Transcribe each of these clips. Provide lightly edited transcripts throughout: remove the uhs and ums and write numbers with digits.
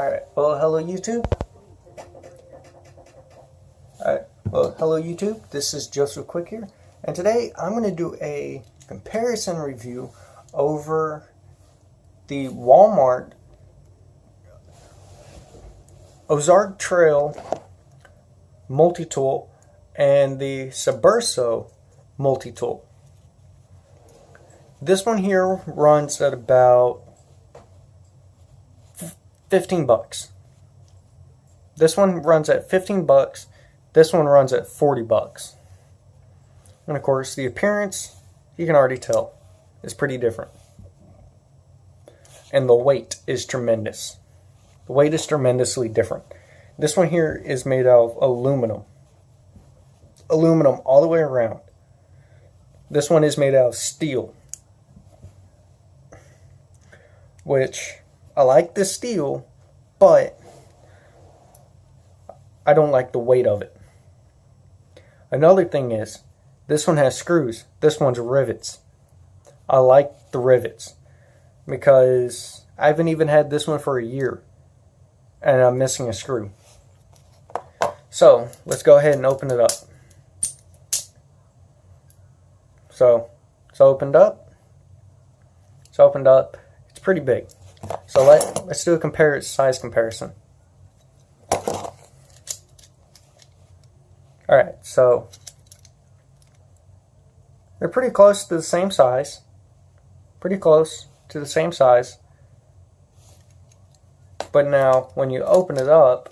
Alright, well, hello YouTube. Hello YouTube. This is Joseph Quick here. And today I'm going to do a comparison review over the Walmart Ozark Trail multi-tool and the Ceberso multi-tool. This one here runs at about $15. This one runs at $15. This one runs at $40. And of course, the appearance, you can already tell, is pretty different. And the weight is tremendous. The weight is tremendously different. This one here is made out of aluminum. Aluminum all the way around. This one is made out of steel. Which, I like the steel, but I don't like the weight of it. Another thing is, this one has screws. This one's rivets. I like the rivets because I haven't even had this one for a year and I'm missing a screw. So, let's go ahead and open it up. So, it's opened up. It's opened up. It's pretty big. So let's do a size comparison. Alright, so they're pretty close to the same size. Pretty close to the same size. But now, when you open it up,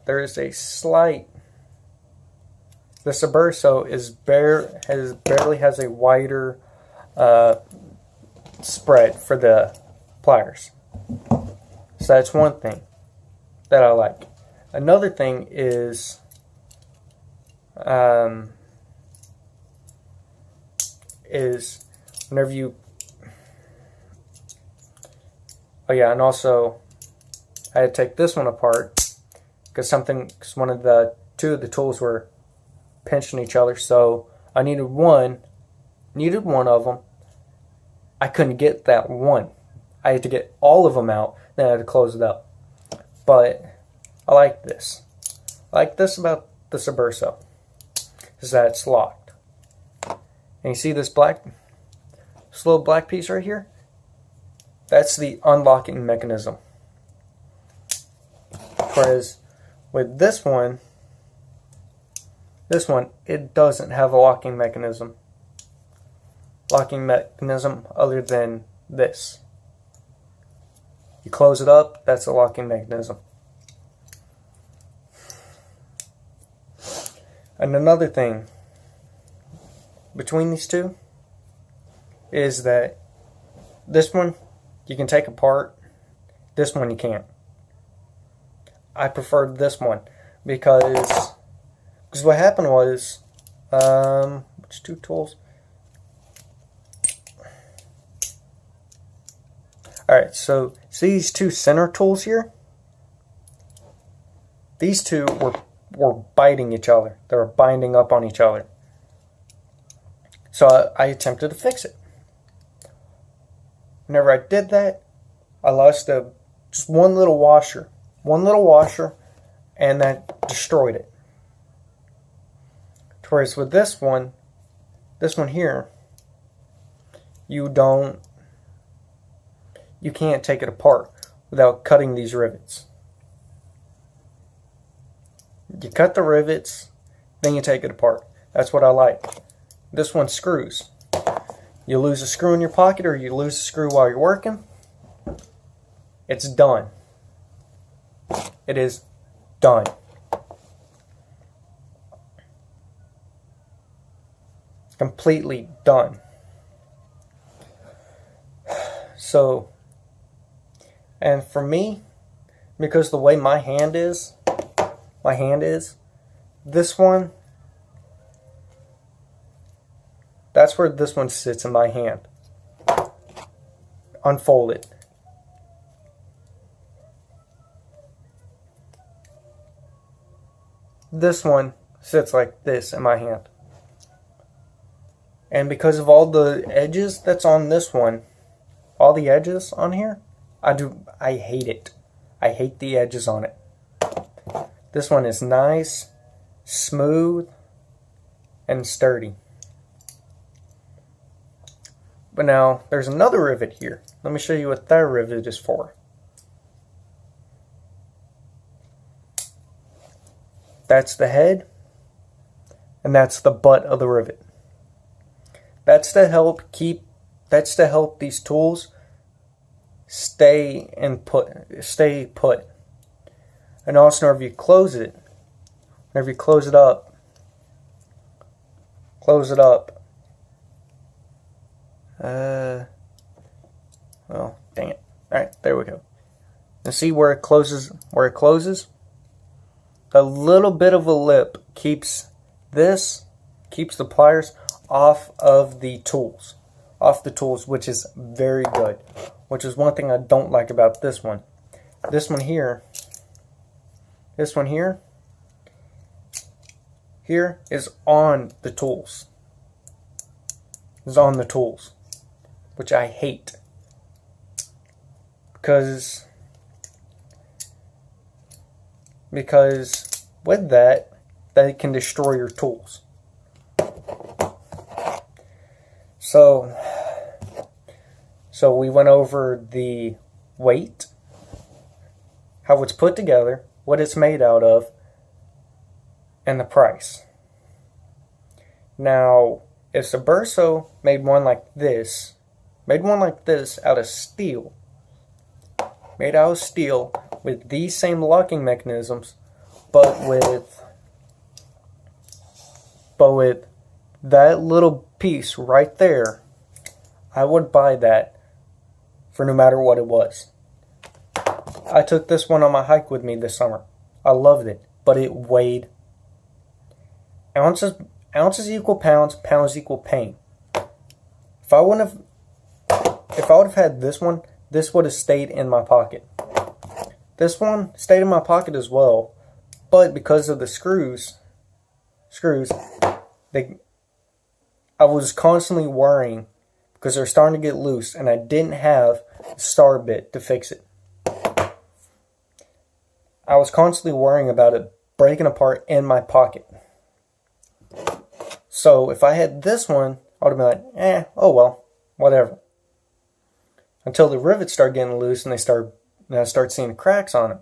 there is a slight... The Ceberso barely has a wider spread for the pliers. So that's one thing that I like. Another thing is whenever you... Oh yeah, and also I had to take this one apart because two of the tools were pinching each other, so I needed one of them. I couldn't get that one. I had to get all of them out, then I had to close it up. But I like this. I like this about the Ceberso is that it's locked. And you see this little black piece right here? That's the unlocking mechanism. Whereas with this one, it doesn't have a locking mechanism. Locking mechanism other than this. You close it up, that's a locking mechanism. And another thing between these two is that this one you can take apart, this one you can't. I preferred this one because what happened was, which two tools? Alright, so see these two center tools here? These two were biting each other. They were binding up on each other. So I attempted to fix it. Whenever I did that, I lost just one little washer. One little washer, and that destroyed it. Whereas with this one here, you can't take it apart without cutting these rivets. You cut the rivets, then you take it apart. That's what I like. This one screws. You lose a screw in your pocket or you lose a screw while you're working, it's done. It is done. Completely done. So, and for me, because the way my hand is, this one, that's where this one sits in my hand. Unfold it. This one sits like this in my hand. And because of all the edges that's on this one, all the edges on here, I hate it. I hate the edges on it. This one is nice, smooth, and sturdy. But now, there's another rivet here. Let me show you what that rivet is for. That's the head, and that's the butt of the rivet. That's to help these tools stay put. And also, whenever you close it up, well, dang it. Alright, there we go. And see where it closes? A little bit of a lip keeps the pliers off the tools, which is very good. Which is one thing I don't like about this one. This one here is on the tools. Which I hate. Because with that can destroy your tools. So we went over the weight, how it's put together, what it's made out of, and the price. Now, if Ceberso made one like this out of steel, with these same locking mechanisms, but with that little piece right there, I would buy that for no matter what it was. I took this one on my hike with me this summer. I loved it, but it weighed. Ounces equal pounds, pounds equal pain. If I would have had this one, this would have stayed in my pocket. This one stayed in my pocket as well, but because of the screws, I was constantly worrying because they're starting to get loose, and I didn't have a star bit to fix it. I was constantly worrying about it breaking apart in my pocket. So if I had this one, I would have been like, oh well, whatever. Until the rivets start getting loose and I start seeing cracks on it.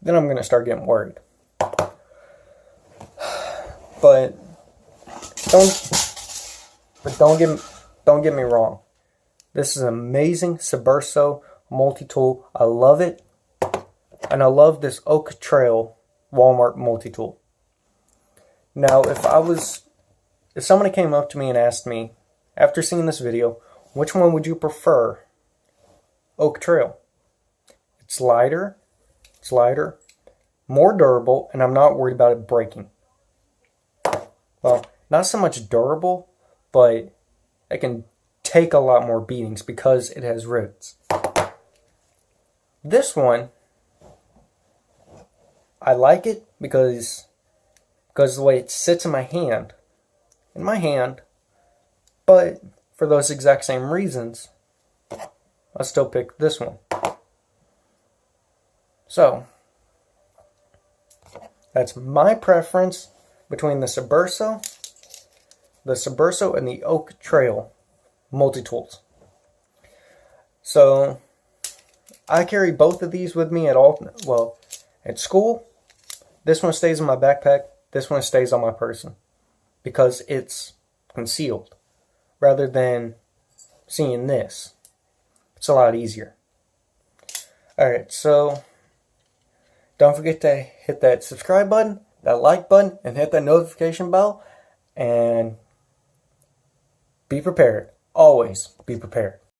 Then I'm going to start getting worried. But don't get me wrong. This is an amazing Ceberso multi-tool. I love it. And I love this Oak Trail Walmart multi-tool. Now, if somebody came up to me and asked me, after seeing this video, which one would you prefer? Oak Trail. It's lighter, more durable, and I'm not worried about it breaking. Well, not so much durable, but it can take a lot more beatings because it has rivets. This one, I like it because the way it sits in my hand, but for those exact same reasons, I still pick this one. So, that's my preference between the Ceberso and the Oak Trail multi-tools. So, I carry both of these with me at school. This one stays in my backpack. This one stays on my person because it's concealed rather than seeing this. It's a lot easier. Alright, so don't forget to hit that subscribe button, that like button, and hit that notification bell. And be prepared. Always be prepared.